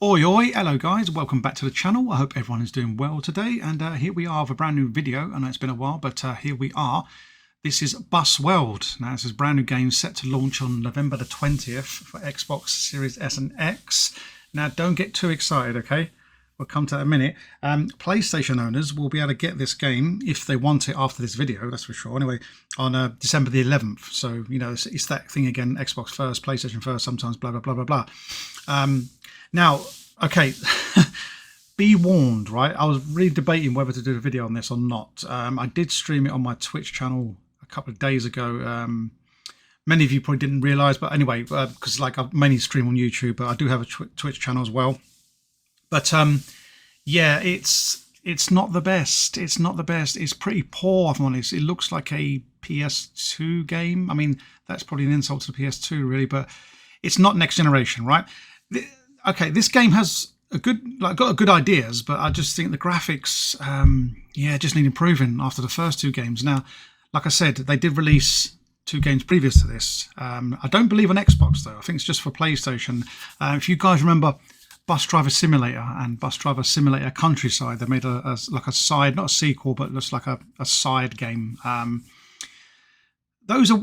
Oi oi, hello guys, welcome back to the channel. I hope everyone is doing well today, and here we are with a brand new video. I know it's been a while, but here we are. This is Bus World. Now this is a brand new game set to launch on November the 20th for Xbox Series S and X. Now don't get too excited, okay? We'll come to that in a minute. PlayStation owners will be able to get this game if they want it after this video, that's for sure. Anyway, on December the 11th. So, you know, it's that thing again, Xbox first, PlayStation first, sometimes blah, blah, blah, blah, blah. Now, okay, be warned, right? I was really debating whether to do a video on this or not. I did stream it on my Twitch channel a couple of days ago. Many of you probably didn't realise, but anyway, because like I mainly stream on YouTube, but I do have a Twitch channel as well. But yeah, it's not the best. It's not the best. It's pretty poor, if I'm honest. It looks like a PS2 game. I mean, that's probably an insult to the PS2, really, but it's not next generation, right? Okay, this game has got good ideas, but I just think the graphics, yeah, just need improving after the first two games. Now, like I said, they did release two games previous to this. I don't believe on Xbox though. I think it's just for PlayStation. If you guys remember Bus Driver Simulator and Bus Driver Simulator Countryside, they made like a side, not a sequel, but looks like a side game. Those are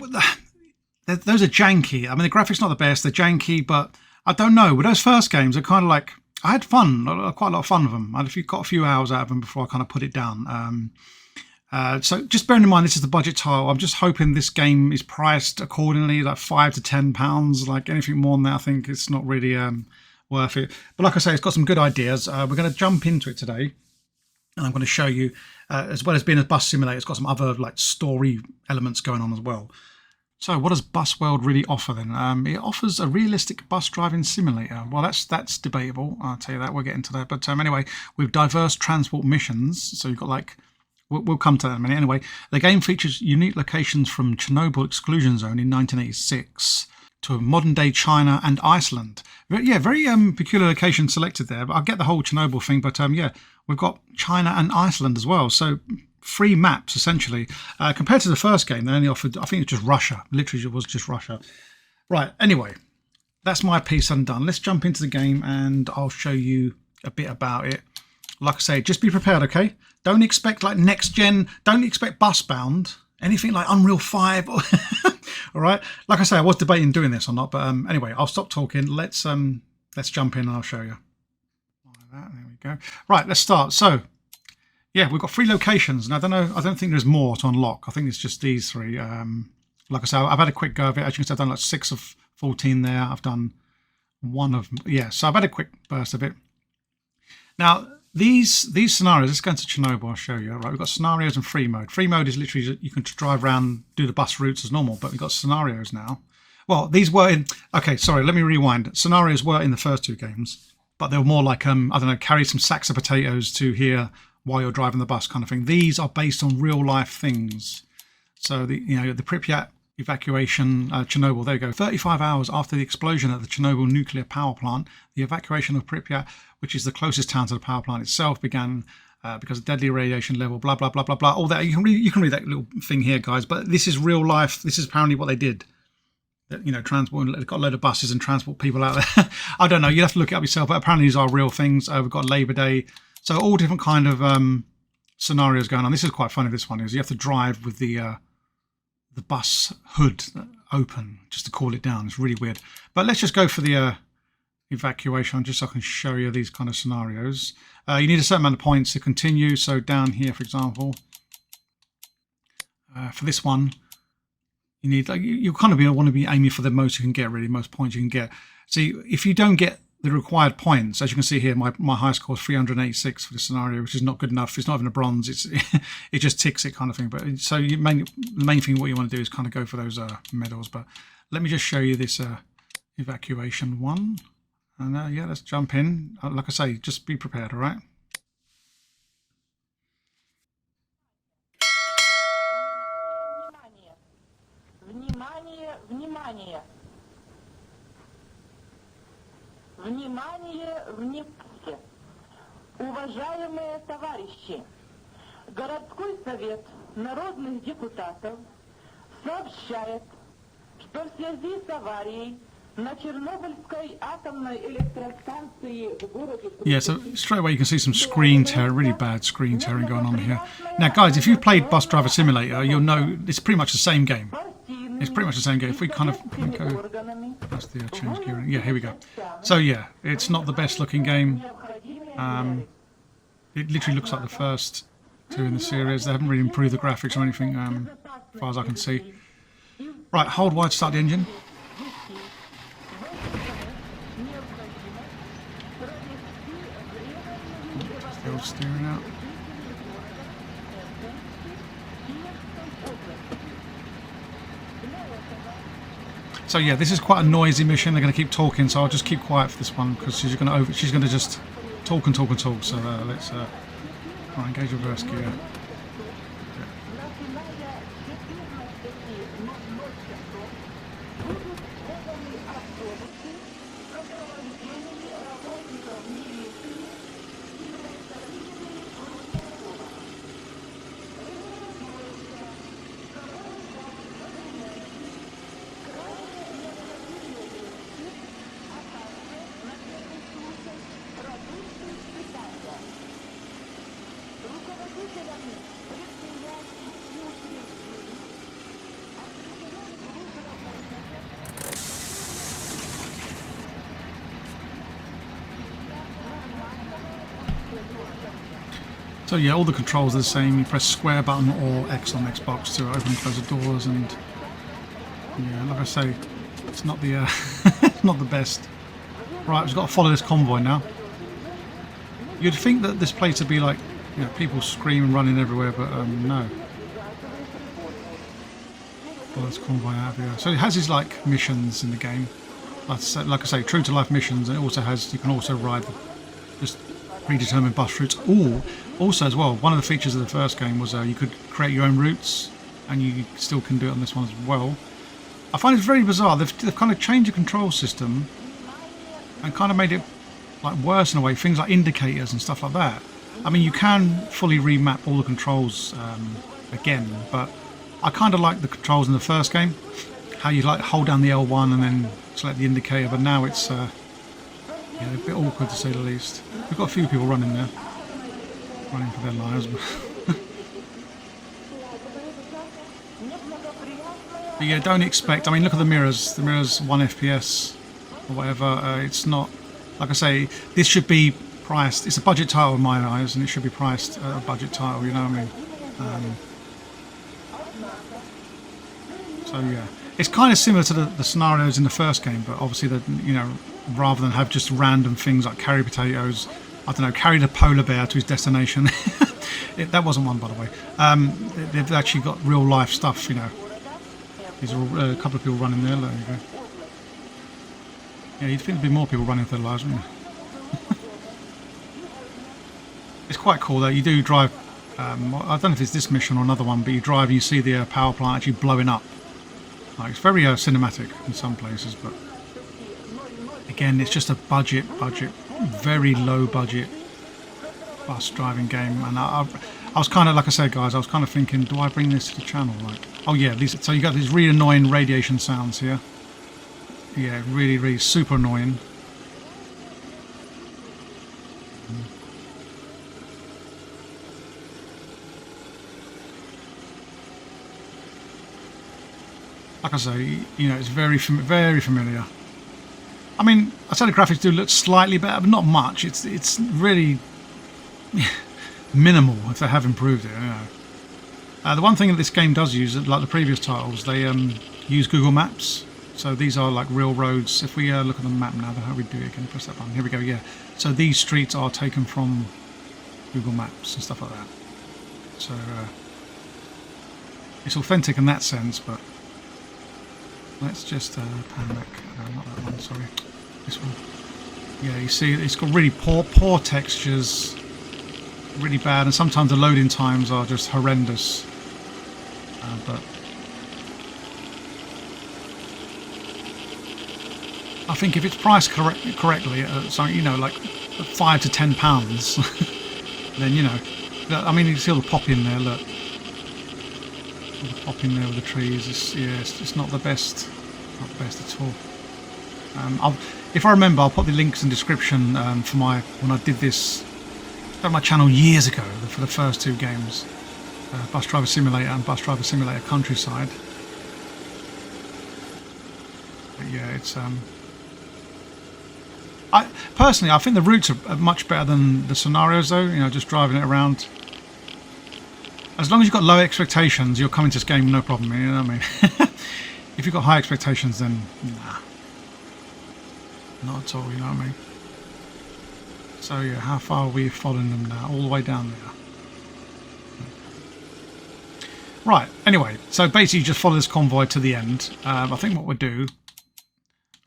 janky. I mean, the graphics not the best. They're janky, but I don't know. With those first games, they're kind of like, I had fun, quite a lot of fun with them. I got a few hours out of them before I kind of put it down. So just bearing in mind, this is the budget title. I'm just hoping this game is priced accordingly, like £5 to £10. Like anything more than that, I think it's not really worth it. But like I say, it's got some good ideas. We're going to jump into it today, and I'm going to show you, as well as being a bus simulator, it's got some other like story elements going on as well. So what does Bus World really offer then? It offers a realistic bus driving simulator. Well, that's debatable. I'll tell you that. We'll get into that. But anyway, with diverse transport missions. So you've got like, we'll come to that in a minute. Anyway, the game features unique locations from Chernobyl exclusion zone in 1986 to modern day China and Iceland. Yeah, very peculiar location selected there. But I get the whole Chernobyl thing. But yeah, we've got China and Iceland as well. So free maps essentially. Compared to the first game, they only offered, I think it's just Russia. Literally it was just Russia. Right, anyway, that's my piece undone. Let's jump into the game and I'll show you a bit about it. Like I say, just be prepared, okay? Don't expect like next gen, don't expect Busbound, anything like Unreal 5. All right, like I say, I was debating doing this or not, but anyway, I'll stop talking. Let's jump in and I'll show you. Like that, there we go. Right, let's start. So yeah, we've got 3 locations, and I don't think there's more to unlock. I think it's just these 3. Like I said, I've had a quick go of it. As you can see, I've done like 6 of 14 there. I've done 1 of, yeah, so I've had a quick burst of it. Now, these scenarios, let's go into Chernobyl, I'll show you. Right, we've got scenarios and free mode. Free mode is literally, you can drive around, do the bus routes as normal, but we've got scenarios now. Well, these were in, okay, sorry, let me rewind. Scenarios were in the first 2 games, but they were more like, I don't know, carry some sacks of potatoes to here while you're driving the bus kind of thing. These are based on real life things. So the Pripyat evacuation, Chernobyl, there you go. 35 hours after the explosion at the Chernobyl nuclear power plant, the evacuation of Pripyat, which is the closest town to the power plant itself, began because of deadly radiation level, blah, blah, blah, blah, blah. All that, you can read that little thing here, guys, but this is real life. This is apparently what they did. You know, transport, they've got a load of buses and transport people out there. I don't know, you'll have to look it up yourself, but apparently these are real things. We've got Labour Day. So all different kind of scenarios going on. This is quite funny. This one is you have to drive with the bus hood open just to cool it down. It's really weird. But let's just go for the evacuation, just so I can show you these kind of scenarios. You need a certain amount of points to continue. So down here, for example, for this one, you need you kind of want to be aiming for the most you can get, really, most points you can get. See, if you don't get the required points, as you can see here, my high score is 386 for this scenario, which is not good enough. It's not even a bronze. It just ticks it kind of thing. But so the main thing what you want to do is kind of go for those medals. But let me just show you this evacuation one. And yeah, let's jump in. Like I say, just be prepared. All right. Внимание, внимание. Внимание, внимание! Уважаемые товарищи, городской совет народных депутатов сообщает, что в связи с аварией На Чернобыльской атомной электростанции в городе... Yeah, so straight away you can see some screen tear, really bad screen tearing going on here. Now, guys, if you've played Bus Driver Simulator, you'll know it's pretty much the same game. It's pretty much the same game. If we kind of go, that's the change gearing. Yeah, here we go. So yeah, it's not the best looking game. It literally looks like the first two in the series. They haven't really improved the graphics or anything, as far as I can see. Right, hold Y to start the engine. Still steering out. So yeah, this is quite a noisy mission. They're going to keep talking, so I'll just keep quiet for this one because she's going to just talk and talk and talk. So let's right, engage reverse gear. So yeah, all the controls are the same. You press square button or X on Xbox to open and close the doors, and yeah, like I say, it's not the it's not the best. Right, we've got to follow this convoy now. You'd think that this place would be like, you know, people screaming, running everywhere, but no. Follow this convoy out of here. So it has these like missions in the game, like I say, true to life missions, and it also has, you can also ride just predetermined bus routes. Or also as well, one of the features of the first game was you could create your own routes, and you still can do it on this one as well. I find it's very bizarre. They've kind of changed the control system and kind of made it like worse in a way. Things like indicators and stuff like that. I mean, you can fully remap all the controls again, but I kind of like the controls in the first game. How you like hold down the L1 and then select the indicator, but now it's yeah, a bit awkward to say the least. We've got a few people running there, running for their lives. But yeah, don't expect. I mean, look at the mirrors. The mirrors 1 FPS or whatever. It's not, like I say, this should be priced. It's a budget title in my eyes, and it should be priced a budget title. You know what I mean? So yeah, it's kind of similar to the scenarios in the first game, but obviously, you know, rather than have just random things like carry potatoes, I don't know, carry the polar bear to his destination. That wasn't one, by the way. They've actually got real life stuff, you know. There's a couple of people running there. There you go. Yeah, you'd think there'd be more people running for their lives, wouldn't you? It's quite cool though. You do drive. I don't know if it's this mission or another one, but you drive and you see the power plant actually blowing up. Like, it's very cinematic in some places, but again, it's just a budget, very low budget bus driving game. And I was kind of, like I said, guys, I was kind of thinking, do I bring this to the channel? Like, oh yeah, so you got these really annoying radiation sounds here. Yeah, really, really super annoying. Like I say, you know, it's very familiar. I mean, I say the graphics do look slightly better, but not much. It's really minimal if they have improved it. You know. The one thing that this game does use, like the previous titles, they use Google Maps. So these are like real roads. If we look at the map now, how we do it again, press that button. Here we go. Yeah. So these streets are taken from Google Maps and stuff like that. So it's authentic in that sense, but. Let's just pan back. Not that one, sorry. This one. Yeah, you see, it's got really poor textures, really bad, and sometimes the loading times are just horrendous. But I think if it's priced correctly, something, you know, like £5 to £10, then, you know, I mean, you see all the pop in there. Look. Pop in there with the trees. It's not the best, at all. If I remember, I'll put the links in the description for when I did this on my channel years ago for the first two games, Bus Driver Simulator and Bus Driver Simulator Countryside. But yeah, it's personally, I think the routes are much better than the scenarios, though. You know, just driving it around. As long as you've got low expectations, you'll come into this game no problem. You know what I mean? If you've got high expectations, then nah, not at all. You know what I mean? So yeah, how far are we following them now? All the way down there. Right. Anyway, so basically, you just follow this convoy to the end. I think what we'll do,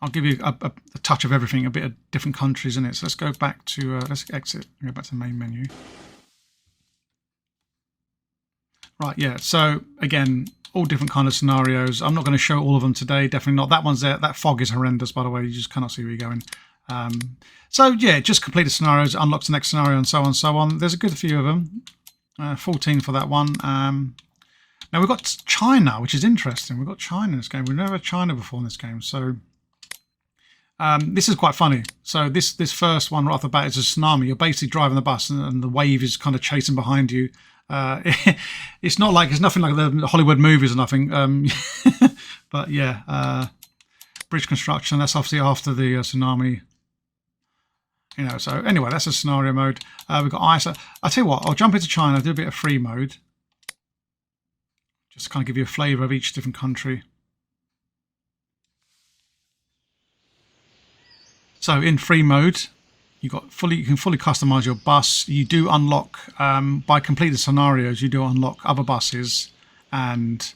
I'll give you a touch of everything, a bit of different countries in it. So let's go back to, let's exit, go back to the main menu. Right, yeah, so again, all different kind of scenarios. I'm not going to show all of them today, definitely not. That one's there, that fog is horrendous, by the way, you just cannot see where you're going. So yeah, just complete the scenarios, unlocks the next scenario and so on and so on. There's a good few of them, 14 for that one. Now we've got China, which is interesting. We've got China in this game. We've never had China before in this game, so... this is quite funny. So this first one right off the bat is a tsunami. You're basically driving the bus and the wave is kind of chasing behind you. It's nothing like the Hollywood movies or nothing. But yeah, bridge construction. That's obviously after the tsunami. You know. So anyway, that's a scenario mode. We've got Iceland. I'll tell you what. I'll jump into China. Do a bit of free mode. Just to kind of give you a flavour of each different country. So in free mode, you can fully customize your bus. You do unlock by completing scenarios. You do unlock other buses, and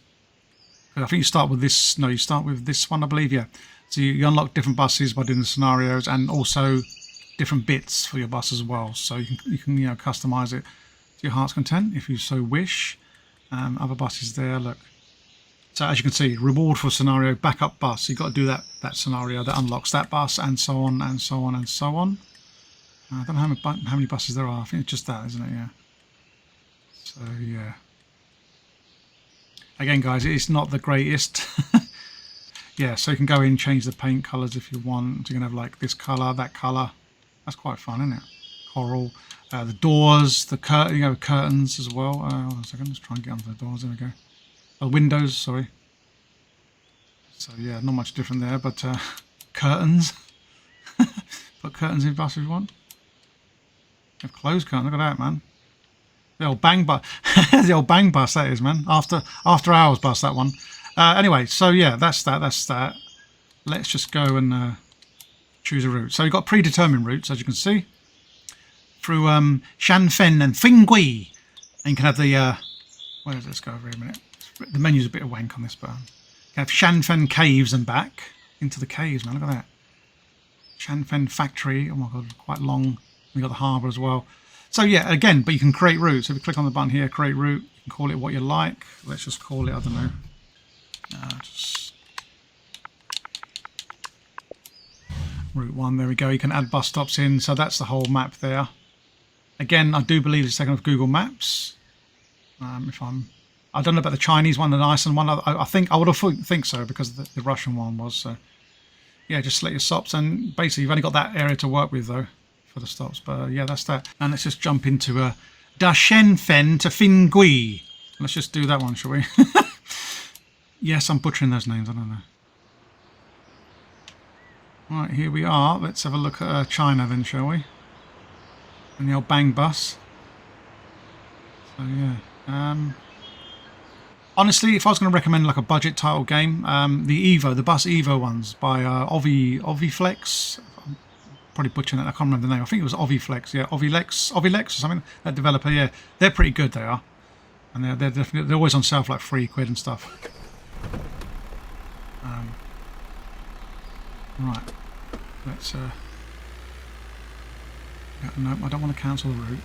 I think you start with this. No, you start with this one, I believe. Yeah. So you unlock different buses by doing the scenarios, and also different bits for your bus as well. So you can customize it to your heart's content if you so wish. Other buses there. Look. So as you can see, reward for scenario, backup bus. So you've got to do that scenario that unlocks that bus, and so on and so on and so on. I don't know how many buses there are. I think it's just that, isn't it? Yeah. So yeah. Again, guys, it's not the greatest. Yeah. So you can go in, change the paint colours if you want. So you can have like this colour, that colour. That's quite fun, isn't it? Coral. The doors, the curtains as well. Hold on a second. Let's try and get onto the doors. There we go. Windows, sorry. So yeah, not much different there, but curtains. Put curtains in bus if you want. Have closed curtains. Look at that, man. The old bang bus. The old bang bus that is, man. After hours bus, that one. Anyway, so yeah, that's that. Let's just go and choose a route. So you've got predetermined routes, as you can see, through Shanfen and Fingui, and you can have the where does this go over here a minute? The menu's a bit of wank on this, but you have Shanfen Caves and back into the caves, man. Look at that. Shanfen Factory. Oh my god, quite long. We got the harbour as well. So yeah, again, but you can create routes. So if you click on the button here, create route, you can call it what you like. Let's just call it, I don't know. Just route 1. There we go. You can add bus stops in. So that's the whole map there. Again, I do believe it's taken off Google Maps. I don't know about the Chinese one and the Iceland one. I think I would have think so because the Russian one was. So yeah, just select your stops, and basically you've only got that area to work with though for the stops. But yeah, that's that. And let's just jump into Da Shenfen to Fingui. Let's just do that one, shall we? Yes, I'm butchering those names. I don't know. Right, here we are. Let's have a look at China then, shall we? And the old bang bus. So yeah. Honestly, if I was going to recommend like a budget title game, the Bus Evo ones by Oviflex. I'm probably butchering it. I can't remember the name. I think it was Oviflex. Yeah, Ovilex or something. That developer. Yeah, they're pretty good. They are, and they're definitely always on sale for like £3 and stuff. Right. Let's. No, I don't want to cancel the route.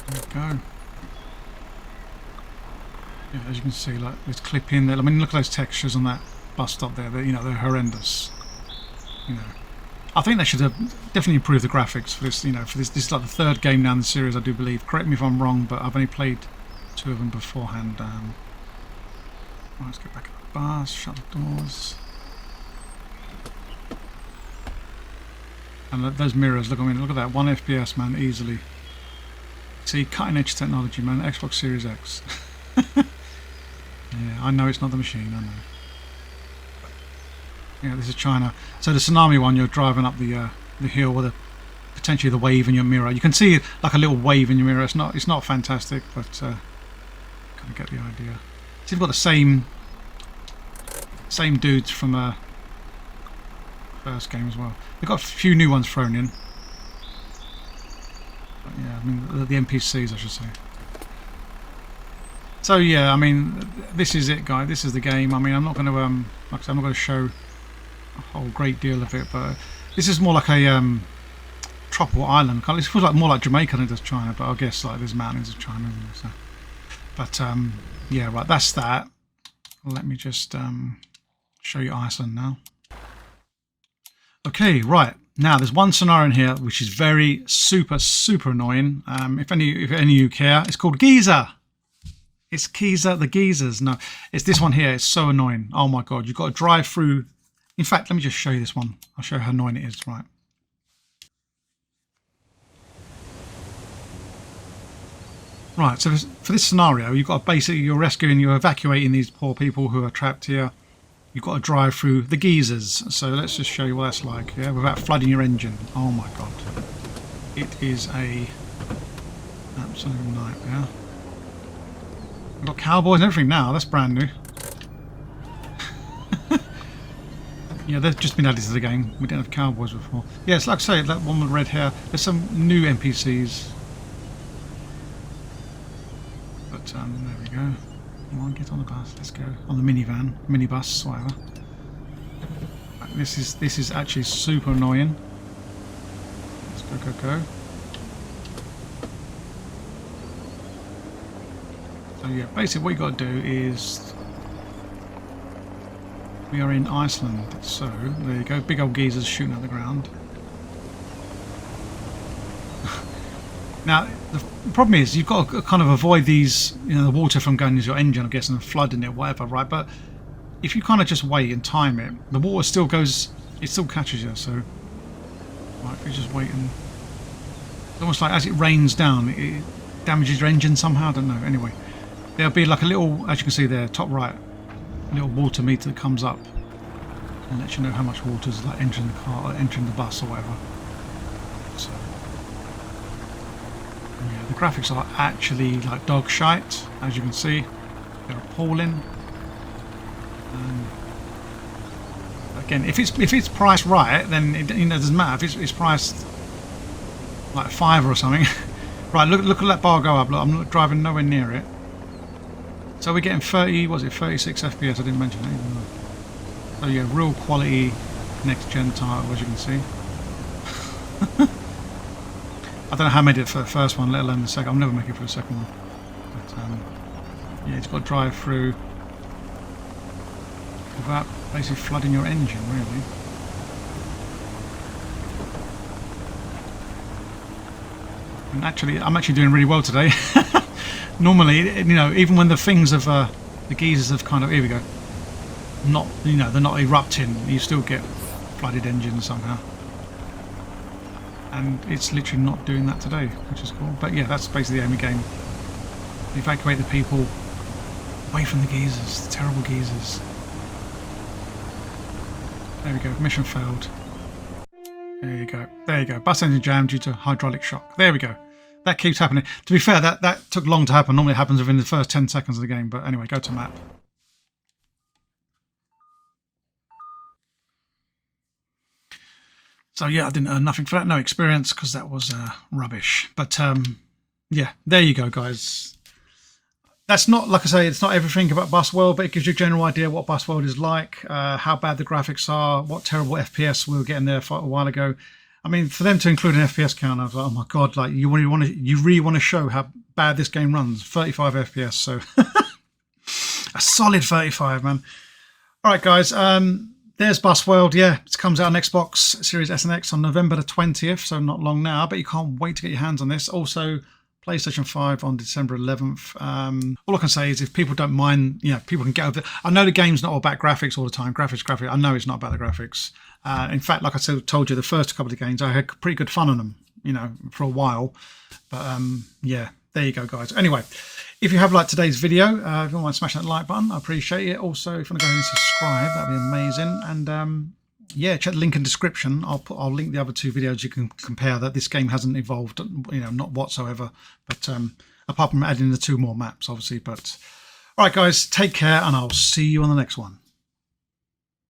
There we go. Yeah, as you can see, like this clip in there. I mean, look at those textures on that bus stop there. They're horrendous. I think they should have definitely improved the graphics for this. For this is like the third game now in the series, I do believe. Correct me if I'm wrong, but I've only played 2 of them beforehand. Right, let's get back in the bus, shut the doors. And those mirrors, look, I mean, look at that, 1 FPS, man, easily. See, cutting edge technology, man, Xbox Series X. Yeah, I know it's not the machine, I know. Yeah, this is China. So the tsunami one, you're driving up the hill with potentially the wave in your mirror. You can see like a little wave in your mirror. It's not fantastic, but kind of get the idea. See, they've got the same dudes from first game as well. They've got a few new ones thrown in. But yeah, I mean the NPCs, I should say. So yeah, I mean this is it, guys. This is the game. I mean, I'm not going to like I said, I'm not going to show a whole great deal of it, but this is more like a tropical island. It feels like more like Jamaica than it does China, but I guess like there's mountains of China. So. But yeah, right. That's that. Let me just show you Iceland now. Okay, right. Now there's one scenario in here which is very super annoying. If any of you care, it's called geyser. It's geyser, the geysers. No, it's this one here. It's so annoying. Oh my god, you've got to drive through. In fact, let me just show you this one. I'll show you how annoying it is. Right. Right. So for this scenario, you've got to basically you're evacuating these poor people who are trapped here. You've got to drive through the geysers. So let's just show you what that's like, yeah, without flooding your engine. Oh my god. It is a absolute nightmare. We've got cowboys and everything now. That's brand new. Yeah, they've just been added to the game. We didn't have cowboys before. Yeah, it's like I say, that one with red hair. There's some new NPCs. But there we go. Come on, get on the bus. Let's go on the minivan, minibus, whatever. This is actually super annoying. Let's go. So yeah, basically what you got to do is we are in Iceland. So there you go, big old geezers shooting at the ground. Now the problem is you've got to kind of avoid these, you know, the water from going into your engine, I guess, and flooding it, whatever, right? But if you kind of just wait and time it, the water still goes, it still catches you. So, right, if you just wait and it's almost like as it rains down, it damages your engine somehow. I don't know. Anyway, there'll be like a little, as you can see there, top right, a little water meter that comes up and lets you know how much water is like entering the car, or entering the bus, or whatever. So. Yeah, the graphics are actually like dog shite, as you can see. They're appalling. Again, if it's priced right, then it doesn't matter. If it's priced like £5 or something. Right, look at that bar go up. Look, I'm not driving nowhere near it. So we're getting 36 FPS. I didn't mention that even though. So yeah, real quality next gen title, as you can see. I don't know how I made it for the first one, let alone the second. I'll never make it for the second one. But yeah, it's got to drive through without basically flooding your engine, really. And actually, I'm actually doing really well today. Normally, you know, even when the things of the geysers have kind of, here we go, not, you know, they're not erupting, you still get flooded engines somehow. And it's literally not doing that today, which is cool. But yeah, that's basically the aim of the game. Evacuate the people away from the geysers, the terrible geysers. There we go, mission failed. There you go. Bus engine jammed due to hydraulic shock. There we go. That keeps happening. To be fair, that took long to happen. Normally it happens within the first 10 seconds of the game. But anyway, go to map. So yeah, I didn't earn nothing for that. No experience, because that was rubbish. But yeah, there you go, guys. That's not, like I say, it's not everything about Bus World, but it gives you a general idea what Bus World is like, how bad the graphics are, what terrible FPS we were getting there a while ago. I mean, for them to include an FPS count, I was like, oh my god, like you really want to show how bad this game runs. 35 FPS, so a solid 35, man. All right, guys. There's Bus World. Yeah, it comes out on Xbox Series S and X on November the 20th, so not long now. But you can't wait to get your hands on this. Also, PlayStation 5 on December 11th. All I can say is if people don't mind, people can get over it. I know the game's not all about graphics all the time. Graphics. I know it's not about the graphics. In fact, like I told you, the first couple of games, I had pretty good fun on them, for a while. But yeah, there you go, guys. Anyway, if you have liked today's video, if you want to smash that like button, I appreciate it. Also, if you want to go ahead and subscribe, that'd be amazing. And yeah, check the link in the description. I'll link the other 2 videos. You can compare that. This game hasn't evolved, not whatsoever. But apart from adding the 2 more maps, obviously. But all right, guys, take care, and I'll see you on the next one.